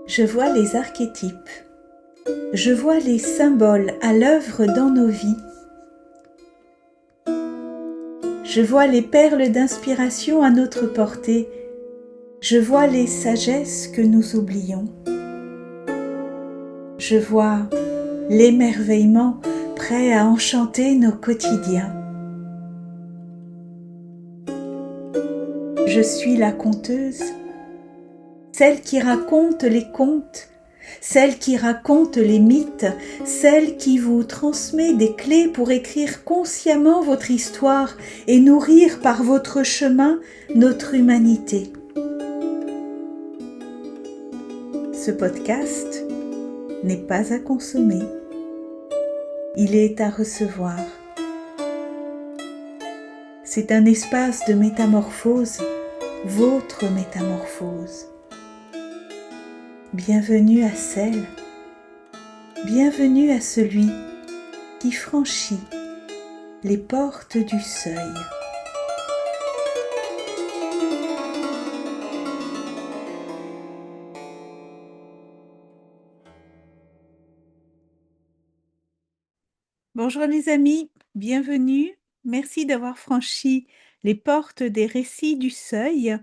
Je vois les archétypes. Je vois les symboles à l'œuvre dans nos vies. Je vois les perles d'inspiration à notre portée. Je vois les sagesses que nous oublions. Je vois l'émerveillement prêt à enchanter nos quotidiens. Je suis la conteuse, celle qui raconte les contes, celle qui raconte les mythes, celle qui vous transmet des clés pour écrire consciemment votre histoire et nourrir par votre chemin notre humanité. Ce podcast n'est pas à consommer, il est à recevoir. C'est un espace de métamorphose, votre métamorphose. Bienvenue à celle, bienvenue à celui qui franchit les portes du seuil. Bonjour les amis, bienvenue. Merci d'avoir franchi les portes des récits du seuil.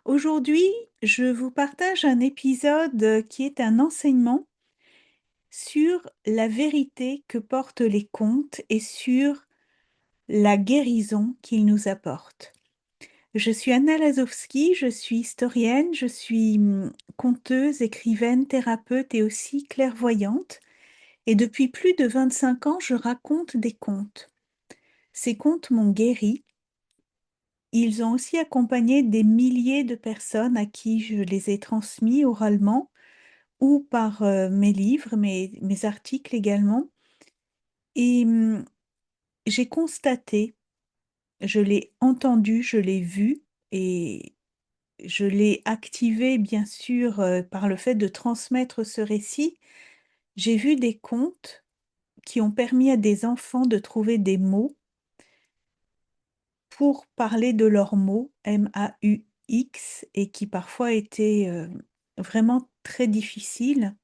Aujourd'hui, je vous partage un épisode qui est un enseignement sur la vérité que portent les contes et sur la guérison qu'ils nous apportent. Je suis Anna Lazowski, je suis historienne, je suis conteuse, écrivaine, thérapeute et aussi clairvoyante. Et depuis plus de 25 ans, je raconte des contes. Ces contes m'ont guérie. Ils ont aussi accompagné des milliers de personnes à qui je les ai transmis oralement ou par mes livres, mes articles également. Et j'ai constaté, je l'ai entendu, je l'ai vu et je l'ai activé bien sûr par le fait de transmettre ce récit. J'ai vu des contes qui ont permis à des enfants de trouver des mots pour parler de leurs mots, M-A-U-X, et qui parfois étaient vraiment très difficiles.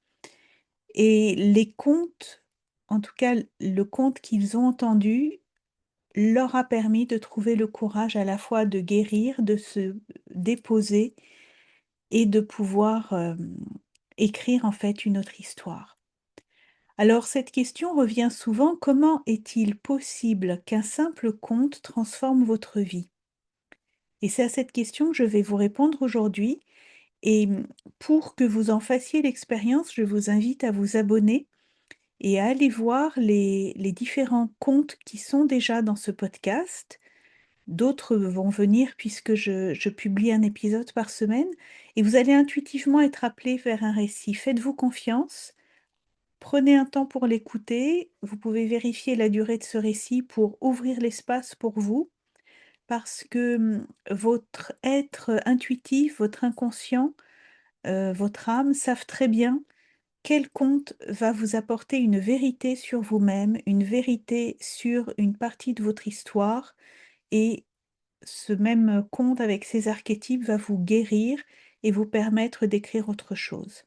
Et les contes, en tout cas le conte qu'ils ont entendu, leur a permis de trouver le courage à la fois de guérir, de se déposer et de pouvoir écrire en fait une autre histoire. Alors cette question revient souvent, comment est-il possible qu'un simple conte transforme votre vie? Et c'est à cette question que je vais vous répondre aujourd'hui. Et pour que vous en fassiez l'expérience, je vous invite à vous abonner et à aller voir les différents contes qui sont déjà dans ce podcast. D'autres vont venir puisque je publie un épisode par semaine et vous allez intuitivement être appelé vers un récit. Faites-vous confiance, prenez un temps pour l'écouter. Vous pouvez vérifier la durée de ce récit pour ouvrir l'espace pour vous parce que votre être intuitif, votre inconscient, votre âme savent très bien quel conte va vous apporter une vérité sur vous-même, une vérité sur une partie de votre histoire et ce même conte avec ces archétypes va vous guérir et vous permettre d'écrire autre chose.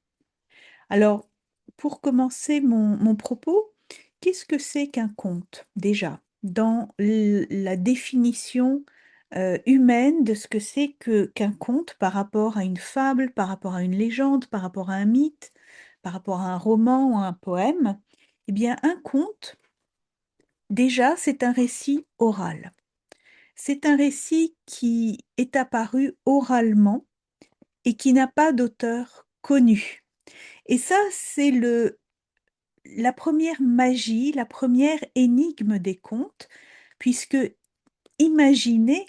Alors, pour commencer mon propos, qu'est-ce que c'est qu'un conte déjà? Dans la définition humaine de ce que c'est qu'un conte par rapport à une fable, par rapport à une légende, par rapport à un mythe, par rapport à un roman ou un poème, eh bien un conte, déjà, c'est un récit oral. C'est un récit qui est apparu oralement et qui n'a pas d'auteur connu. Et ça, c'est la première magie, la première énigme des contes, puisque imaginez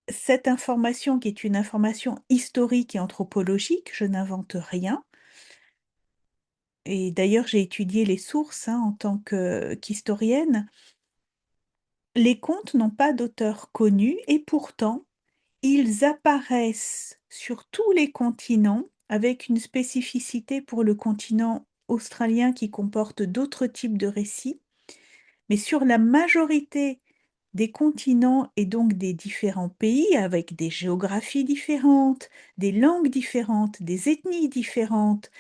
cette information qui est une information historique et anthropologique, je n'invente rien. Et d'ailleurs, j'ai étudié les sources en tant qu'historienne. Les contes n'ont pas d'auteur connu et pourtant, ils apparaissent sur tous les continents avec une spécificité pour le continent australien qui comporte d'autres types de récits. Mais sur la majorité des continents et donc des différents pays avec des géographies différentes, des langues différentes, des ethnies différentes,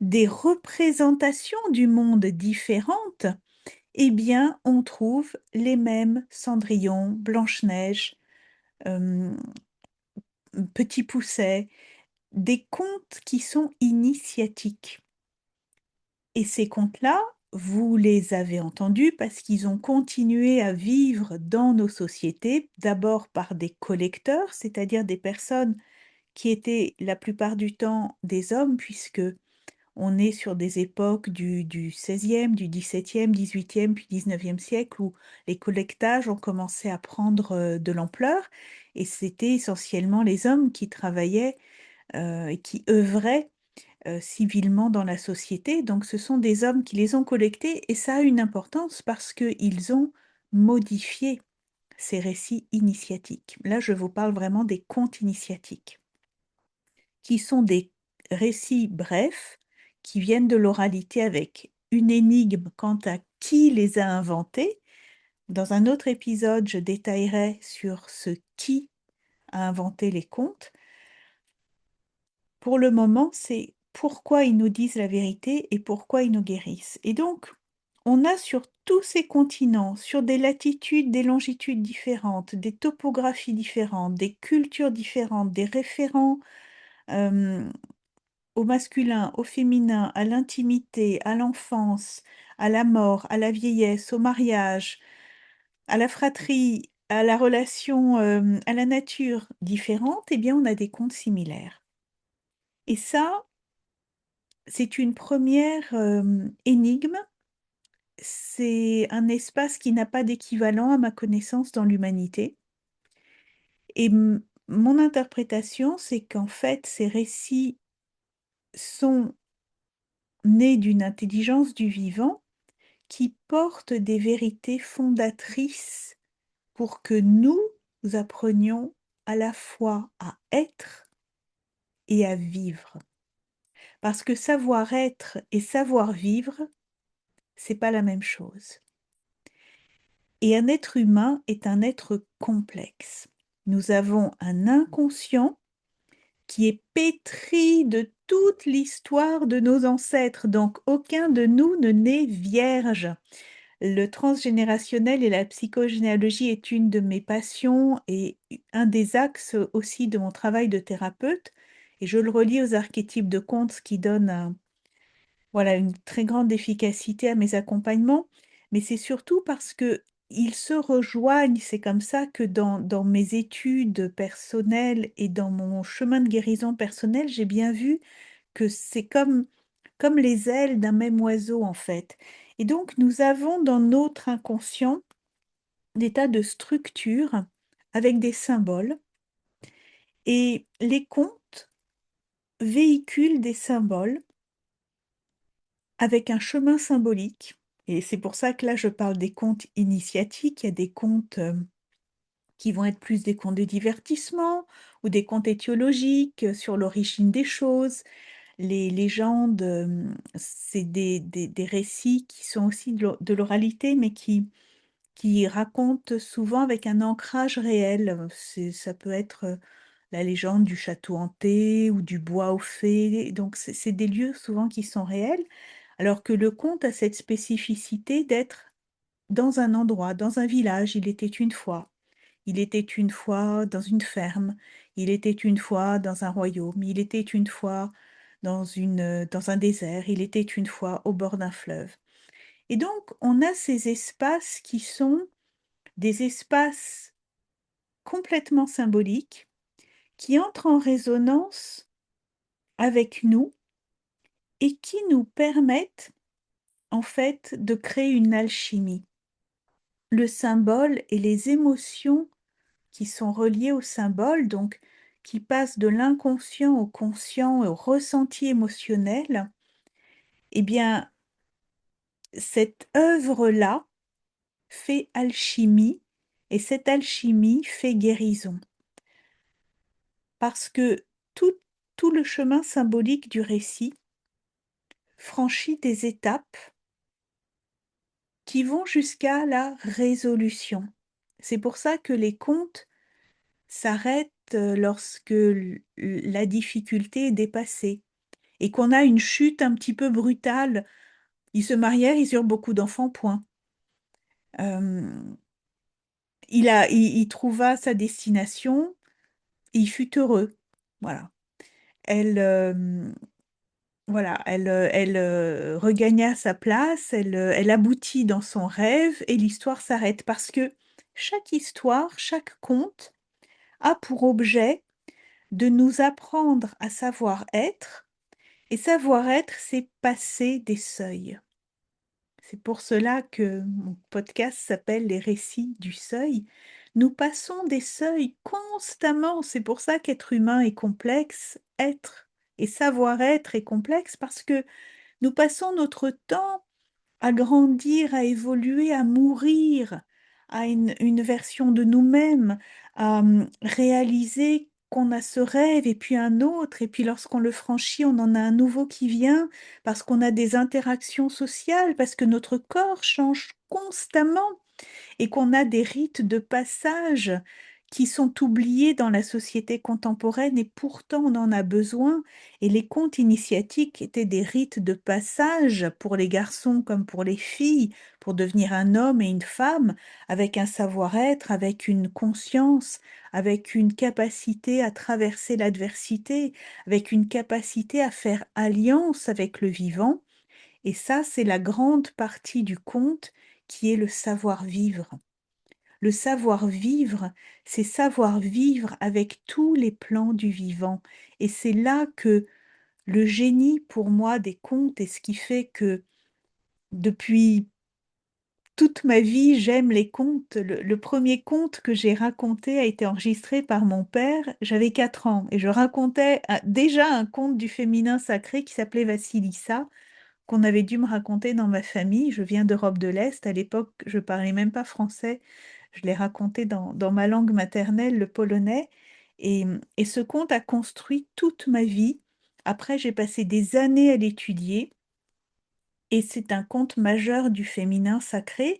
des représentations du monde différentes, eh bien, on trouve les mêmes Cendrillon, Blanche-Neige, euh, Petit Pousset, des contes qui sont initiatiques. Et ces contes-là, vous les avez entendus parce qu'ils ont continué à vivre dans nos sociétés, d'abord par des collecteurs, c'est-à-dire des personnes qui étaient la plupart du temps des hommes, puisque on est sur des époques du XVIe, du XVIIe, XVIIIe, puis XIXe siècle, où les collectages ont commencé à prendre de l'ampleur, et c'était essentiellement les hommes qui travaillaient et qui œuvraient civilement dans la société. Donc ce sont des hommes qui les ont collectés, et ça a une importance parce qu'ils ont modifié ces récits initiatiques. Là, je vous parle vraiment des contes initiatiques, qui sont des récits brefs, qui viennent de l'oralité avec une énigme quant à qui les a inventés. Dans un autre épisode, je détaillerai sur ce qui a inventé les contes. Pour le moment, c'est pourquoi ils nous disent la vérité et pourquoi ils nous guérissent. Et donc, on a sur tous ces continents, sur des latitudes, des longitudes différentes, des topographies différentes, des cultures différentes, des référents euh, au masculin, au féminin, à l'intimité, à l'enfance, à la mort, à la vieillesse, au mariage, à la fratrie, à la relation, à la nature différente, eh bien, on a des contes similaires. Et ça, c'est une première énigme. C'est un espace qui n'a pas d'équivalent à ma connaissance dans l'humanité. Et mon interprétation, c'est qu'en fait, ces récits sont nés d'une intelligence du vivant qui porte des vérités fondatrices pour que nous apprenions à la fois à être et à vivre. Parce que savoir être et savoir vivre, c'est pas la même chose. Et un être humain est un être complexe. Nous avons un inconscient qui est pétri de toute l'histoire de nos ancêtres, donc aucun de nous ne naît vierge. Le transgénérationnel et la psychogénéalogie est une de mes passions et un des axes aussi de mon travail de thérapeute. Et je le relie aux archétypes de contes, ce qui donne voilà, une très grande efficacité à mes accompagnements, mais c'est surtout parce que ils se rejoignent. C'est comme ça que dans mes études personnelles et dans mon chemin de guérison personnelle, j'ai bien vu que c'est comme les ailes d'un même oiseau, en fait. Et donc, nous avons dans notre inconscient des tas de structures avec des symboles, et les contes véhiculent des symboles avec un chemin symbolique. Et c'est pour ça que là, je parle des contes initiatiques. Il y a des contes qui vont être plus des contes de divertissement ou des contes étiologiques sur l'origine des choses. Les légendes, c'est des récits qui sont aussi de l'oralité, mais qui racontent souvent avec un ancrage réel. Ça peut être la légende du château hanté ou du bois aux fées. Donc, c'est des lieux souvent qui sont réels, alors que le conte a cette spécificité d'être dans un endroit, dans un village. Il était une fois. Il était une fois dans une ferme. Il était une fois dans un royaume. Il était une fois dans un désert. Il était une fois au bord d'un fleuve. Et donc, on a ces espaces qui sont des espaces complètement symboliques qui entrent en résonance avec nous et qui nous permettent en fait de créer une alchimie. Le symbole et les émotions qui sont reliées au symbole, donc qui passent de l'inconscient au conscient et au ressenti émotionnel, eh bien, cette œuvre-là fait alchimie, et cette alchimie fait guérison. Parce que tout, tout le chemin symbolique du récit franchit des étapes qui vont jusqu'à la résolution. C'est pour ça que les contes s'arrêtent lorsque la difficulté est dépassée et qu'on a une chute un petit peu brutale. Ils se marièrent, ils eurent beaucoup d'enfants, point. Euh, il trouva sa destination et il fut heureux. Voilà. Elle, regagna sa place, elle aboutit dans son rêve et l'histoire s'arrête parce que chaque histoire, chaque conte a pour objet de nous apprendre à savoir être et savoir être, c'est passer des seuils. C'est pour cela que mon podcast s'appelle Les récits du seuil. Nous passons des seuils constamment. C'est pour ça qu'être humain est complexe, être et savoir être est complexe parce que nous passons notre temps à grandir, à évoluer, à mourir, à une version de nous-mêmes, à réaliser qu'on a ce rêve et puis un autre, et puis lorsqu'on le franchit, on en a un nouveau qui vient, parce qu'on a des interactions sociales, parce que notre corps change constamment et qu'on a des rites de passage qui sont oubliés dans la société contemporaine et pourtant on en a besoin. Et les contes initiatiques étaient des rites de passage pour les garçons comme pour les filles, pour devenir un homme et une femme, avec un savoir-être, avec une conscience, avec une capacité à traverser l'adversité, avec une capacité à faire alliance avec le vivant. Et ça, c'est la grande partie du conte qui est le savoir-vivre. Le savoir-vivre, c'est savoir vivre avec tous les plans du vivant. Et c'est là que le génie pour moi des contes et ce qui fait que depuis toute ma vie, j'aime les contes. Le premier conte que j'ai raconté a été enregistré par mon père. J'avais 4 ans et je racontais déjà un conte du féminin sacré qui s'appelait Vassilissa, qu'on avait dû me raconter dans ma famille. Je viens d'Europe de l'Est. À l'époque, je parlais même pas français. Je l'ai raconté dans ma langue maternelle, le polonais. Et ce conte a construit toute ma vie. Après, j'ai passé des années à l'étudier. Et c'est un conte majeur du féminin sacré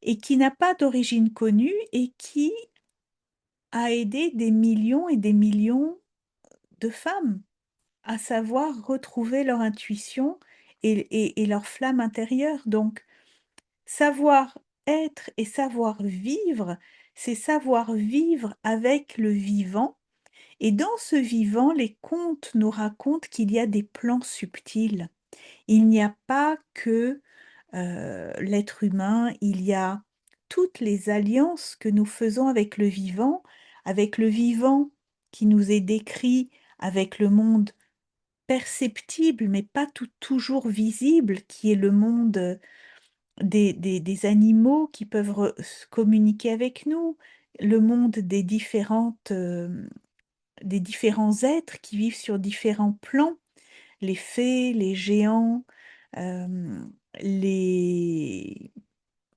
et qui n'a pas d'origine connue et qui a aidé des millions et des millions de femmes à savoir retrouver leur intuition et leur flamme intérieure. Donc, savoir être et savoir vivre, c'est savoir vivre avec le vivant. Et dans ce vivant, les contes nous racontent qu'il y a des plans subtils. Il n'y a pas que l'être humain, il y a toutes les alliances que nous faisons avec le vivant qui nous est décrit, avec le monde perceptible, mais pas toujours visible, qui est le monde des animaux qui peuvent communiquer avec nous, le monde des différents êtres qui vivent sur différents plans, les fées, les géants, euh, les...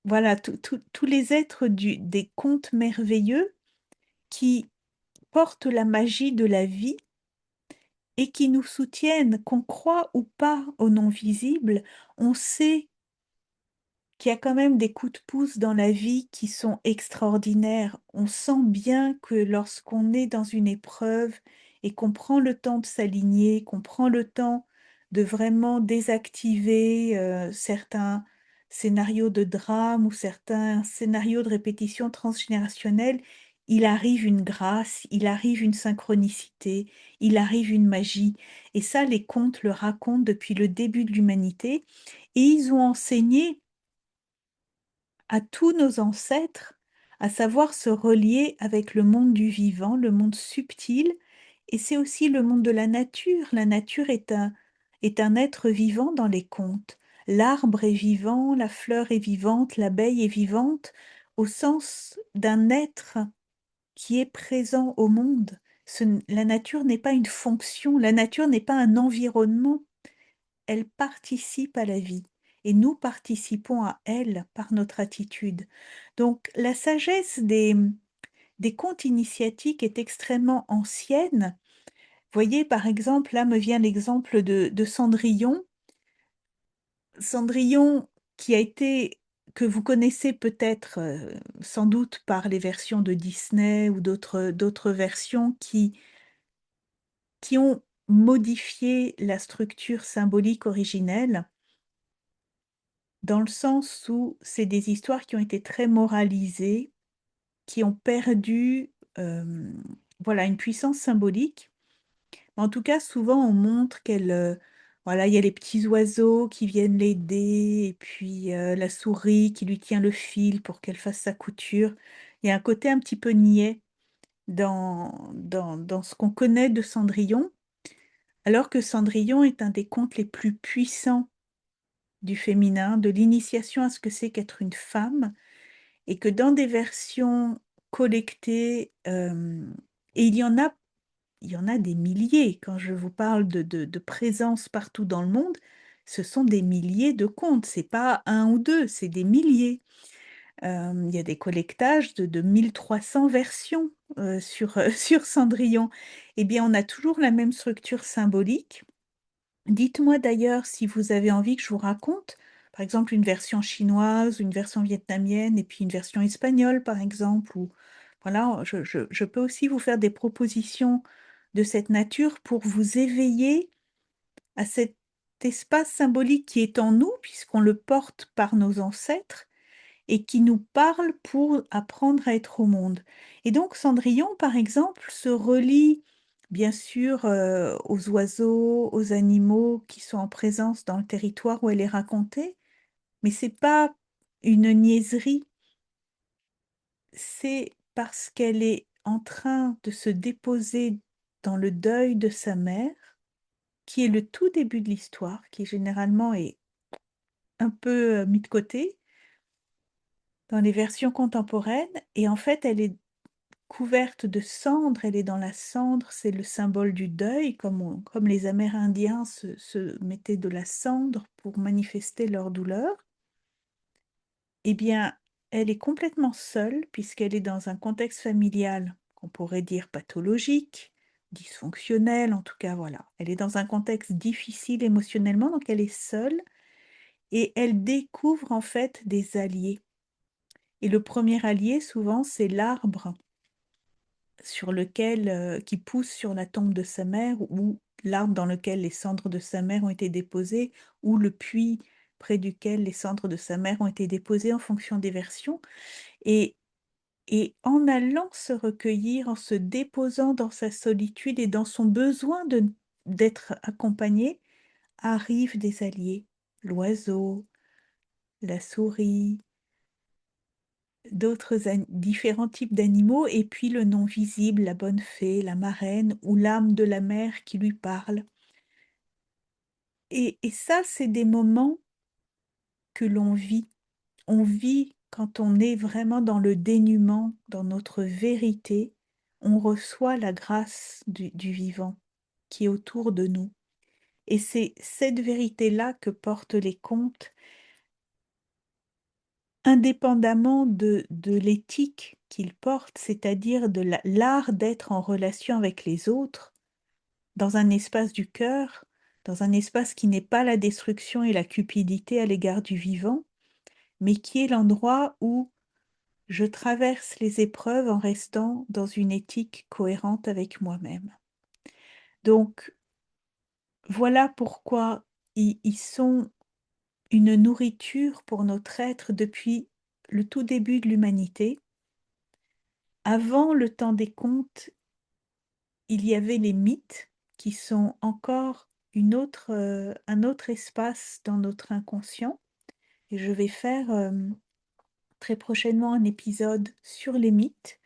Voilà, tous les êtres des contes merveilleux qui portent la magie de la vie et qui nous soutiennent, qu'on croit ou pas au non visible, on sait qu'il y a quand même des coups de pouce dans la vie qui sont extraordinaires. On sent bien que lorsqu'on est dans une épreuve et qu'on prend le temps de s'aligner, qu'on prend le temps de vraiment désactiver certains scénarios de drame ou certains scénarios de répétition transgénérationnelle, il arrive une grâce, il arrive une synchronicité, il arrive une magie. Et ça, les contes le racontent depuis le début de l'humanité. Et ils ont enseigné à tous nos ancêtres, à savoir se relier avec le monde du vivant, le monde subtil, et c'est aussi le monde de la nature. La nature est un être vivant dans les contes. L'arbre est vivant, la fleur est vivante, l'abeille est vivante, au sens d'un être qui est présent au monde. La nature n'est pas une fonction, la nature n'est pas un environnement, elle participe à la vie et nous participons à elle par notre attitude. Donc la sagesse des contes initiatiques est extrêmement ancienne. Voyez, par exemple, là me vient l'exemple de Cendrillon. Cendrillon qui a été que vous connaissez peut-être, sans doute par les versions de Disney ou d'autres versions qui ont modifié la structure symbolique originelle, dans le sens où c'est des histoires qui ont été très moralisées, qui ont perdu, voilà, une puissance symbolique. En tout cas, souvent on montre qu'elle, voilà, il y a les petits oiseaux qui viennent l'aider et puis, la souris qui lui tient le fil pour qu'elle fasse sa couture. Il y a un côté un petit peu niais dans ce qu'on connaît de Cendrillon, alors que Cendrillon est un des contes les plus puissants du féminin, de l'initiation à ce que c'est qu'être une femme, et que dans des versions collectées, et il y en a des milliers. Quand je vous parle de présence partout dans le monde, ce sont des milliers de contes. C'est pas un ou 2, c'est des milliers. Il y a des collectages de 1 300 versions, sur, sur Cendrillon. Eh bien, on a toujours la même structure symbolique. Dites-moi d'ailleurs si vous avez envie que je vous raconte, par exemple, une version chinoise, une version vietnamienne et puis une version espagnole, par exemple, ou voilà, je peux aussi vous faire des propositions de cette nature pour vous éveiller à cet espace symbolique qui est en nous, puisqu'on le porte par nos ancêtres et qui nous parle pour apprendre à être au monde. Et donc Cendrillon, par exemple, se relie bien sûr, aux oiseaux, aux animaux qui sont en présence dans le territoire où elle est racontée, mais c'est pas une niaiserie, c'est parce qu'elle est en train de se déposer dans le deuil de sa mère, qui est le tout début de l'histoire, qui généralement est un peu, mis de côté dans les versions contemporaines, et en fait elle est couverte de cendres, elle est dans la cendre, c'est le symbole du deuil, comme les Amérindiens se mettaient de la cendre pour manifester leur douleur. Eh bien, elle est complètement seule puisqu'elle est dans un contexte familial qu'on pourrait dire pathologique, dysfonctionnel, en tout cas, voilà. Elle est dans un contexte difficile émotionnellement, donc elle est seule et elle découvre en fait des alliés. Et le premier allié, souvent, c'est l'arbre sur lequel, qui pousse sur la tombe de sa mère, ou l'arbre dans lequel les cendres de sa mère ont été déposées, ou le puits près duquel les cendres de sa mère ont été déposées en fonction des versions, et en allant se recueillir, en se déposant dans sa solitude et dans son besoin d'être accompagnée, arrivent des alliés. L'oiseau, la souris, d'autres différents types d'animaux, et puis le non visible, la bonne fée, la marraine ou l'âme de la mer qui lui parle. Et ça, c'est des moments que l'on vit. On vit quand on est vraiment dans le dénuement, dans notre vérité, on reçoit la grâce du vivant qui est autour de nous. Et c'est cette vérité-là que portent les contes, indépendamment de l'éthique qu'ils portent, c'est-à-dire de l'art d'être en relation avec les autres, dans un espace du cœur, dans un espace qui n'est pas la destruction et la cupidité à l'égard du vivant, mais qui est l'endroit où je traverse les épreuves en restant dans une éthique cohérente avec moi-même. Donc, voilà pourquoi ils sont une nourriture pour notre être depuis le tout début de l'humanité. Avant le temps des contes, il y avait les mythes qui sont encore un autre espace dans notre inconscient, et je vais faire, très prochainement un épisode sur les mythes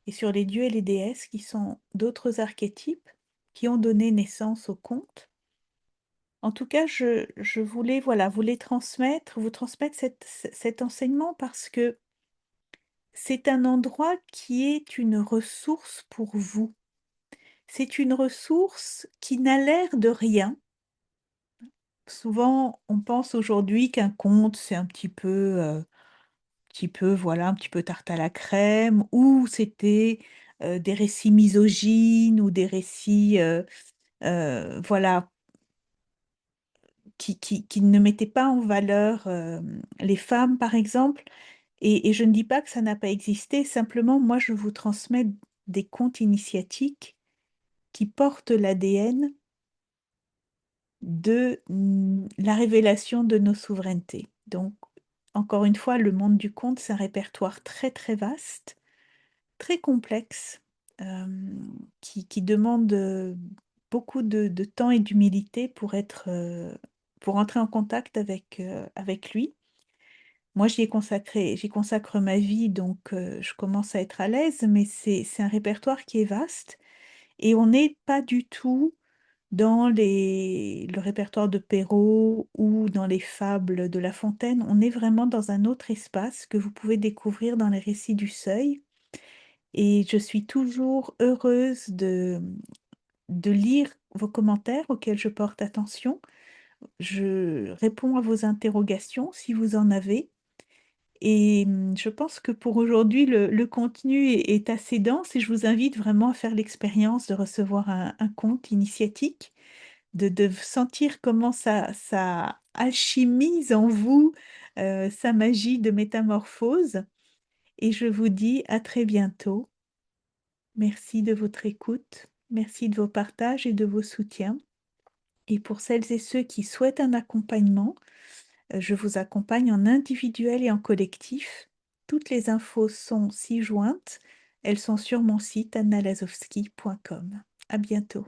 et sur les dieux et les déesses qui sont d'autres archétypes qui ont donné naissance aux contes. En tout cas, je voulais, voilà, vous transmettre cet enseignement parce que c'est un endroit qui est une ressource pour vous. C'est une ressource qui n'a l'air de rien. Souvent, on pense aujourd'hui qu'un conte, c'est un petit peu, voilà, un petit peu tarte à la crème, ou c'était, des récits misogynes ou des récits, voilà, qui ne mettait pas en valeur les femmes, par exemple. Et je ne dis pas que ça n'a pas existé, simplement, moi, je vous transmets des contes initiatiques qui portent l'ADN de la révélation de nos souverainetés. Donc, encore une fois, le monde du conte, c'est un répertoire très, très vaste, très complexe, euh, qui demande beaucoup de temps et d'humilité pour entrer en contact avec lui. Moi, j'y consacre ma vie, donc je commence à être à l'aise, mais c'est un répertoire qui est vaste et on n'est pas du tout dans le répertoire de Perrault ou dans les fables de La Fontaine. On est vraiment dans un autre espace que vous pouvez découvrir dans les récits du Seuil. Et je suis toujours heureuse de lire vos commentaires auxquels je porte attention. Je réponds à vos interrogations si vous en avez. Et je pense que pour aujourd'hui, le contenu est assez dense et je vous invite vraiment à faire l'expérience de recevoir un conte initiatique, de sentir comment ça alchimise en vous sa magie de métamorphose. Et je vous dis à très bientôt. Merci de votre écoute, merci de vos partages et de vos soutiens. Et pour celles et ceux qui souhaitent un accompagnement, je vous accompagne en individuel et en collectif. Toutes les infos sont ci-jointes. Elles sont sur mon site annalazowski.com. À bientôt.